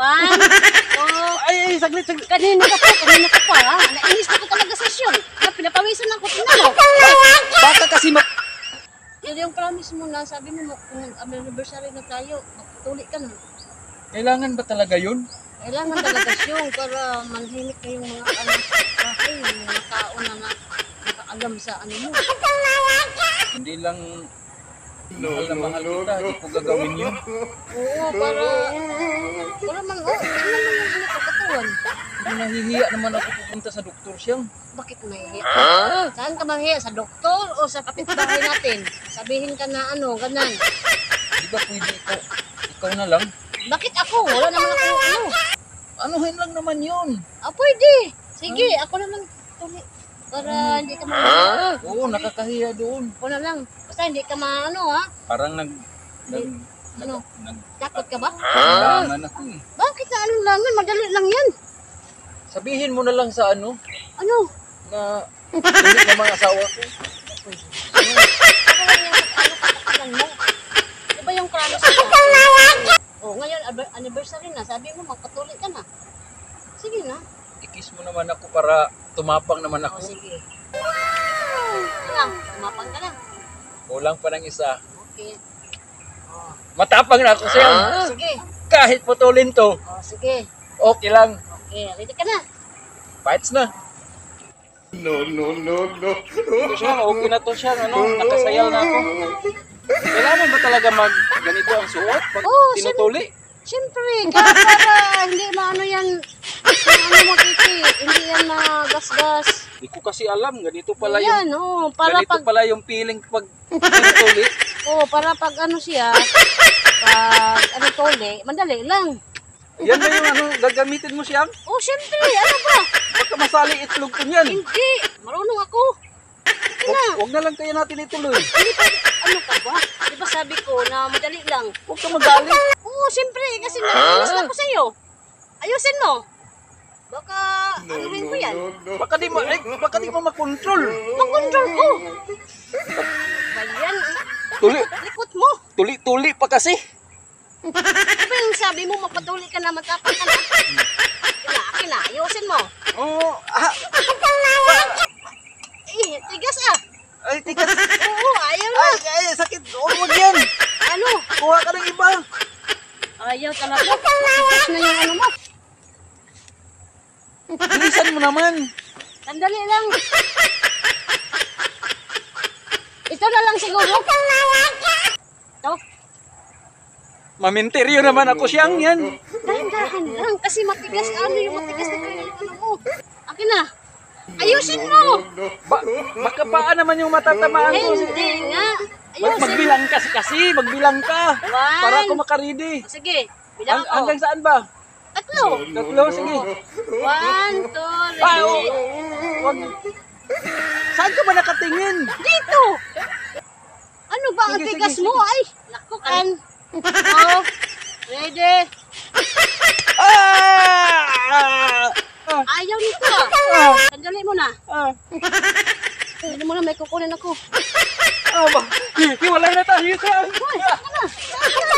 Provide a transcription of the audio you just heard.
One, two. Ay, saglit. Kanina ka pa, ha? Nainis na ko talaga sa syon. Pinapawisan ako, tingnan mo. Baka kasi Yun yung promise mo na, sabi mo, kung anniversary na tayo, magpatuloy ka na. kailangan ba talaga yun? Kailangan talaga siyong para manhimik na yung mga bahay, yung mga tao na nakaalam sa ano mo. Hindi lang mahal na mahal kita, hindi ko gagawin yun. Oo, para man, tingnan mo yung pinagkakatuan. Hindi nahihiya naman ako pupunta sa doktor siyang. Bakit mahihiya? Saan ka mahihiya? Sa doktor o sa kapitbahay natin? Sabihin ka na ano, ganan. Di ba pwede ikaw na lang? Bakit ako? Wala naman ako ano. Anuhin lang naman yun. Pwede. Sige, ako na lang tuli. Para hindi ka Oo, nakakahiya doon. Ako na lang. Basta hindi ka maano ha. Parang Ano? Takot ka ba? naglangan ako eh. Bakit na ano lang yan? Madali lang yan. Sabihin mo na lang sa ano, Ano? na hindi na mga asawa ko. Ano lang yung ano mo? Diba yung promise mo? Ngayon anniversary na. Sabi mo magpatuloy ka na. Sige na. I-kiss mo naman ako para tumapang naman ako. Sige. Lang, tumapang ka lang. Kulang pa ng isa. Okay. Matapang na ako sa'yo. Sige. Kahit putulin to, Sige. okay lang. Okay, ready ka na. Fights na. No. Ito siya, okay na to siya. Nakasayaw na ako. Kailangan ba talaga ganito ang suot pag tinutuli? Siyempre, para hindi maano yan. Ano mo titi, hindi yan magasgas. Hindi ko kasi alam, ganito pala Yan, para ganito pag pala yung feeling pag tinutuli. para pag ano siya, pag ano tuli, madali lang. Yan ba yung gagamitin mo siyang? Siyempre, ano ba? Baka masali itlog ko niyan. Hindi, marunong ako. Huwag na lang kaya natin ituloy. Hindi pa, ano ka ba? Di ba sabi ko na madali lang? Huwag ka magalit. Siyempre, kasi nainis na ko sa'yo. Ayusin mo. Baka, anuhin ko yan. Baka di mo makontrol. Makontrol ko. Ba yan? Likot mo. Tuli pa kasi. Di ba yung sabi mo, magpatuloy ka na, matapang ka na? Akin na, ayusin mo. Tigas ah. Ay, tigas. Ayaw na. Ay, sakit. Huwag yan. Ano? Kuha ka ng iba. Ayaw talaga. Tigas na yung ano mo. Bilisan mo naman. Sandali lang. Ito na lang siguro. Ito. Maminteryo naman ako siyang yan. Dahan-dahan lang. Kasi matigas. Ano yung matigas na kayo? Ano mo? Akin na. Ayusin mo. Baka paa naman yung matatamaan ko. Hindi nga. Ayusin. Magbilang ka kasi. Magbilang ka. One. Para ako makaridi. Sige. Bilang ako. Hanggang saan ba? Tatlo. Tatlo, sige. 1, 2, Ah, ready. wag. Saan ka ba nakatingin? Dito. Ano ba ang Sige, tigas sige, mo? Ay, naku kan. Ready. Ayaw nito ah. Sandali mo na. Sandali mo na, may kukunin ako. Hiwalay na tayo. Hoy, saan ka na? Saan ka na?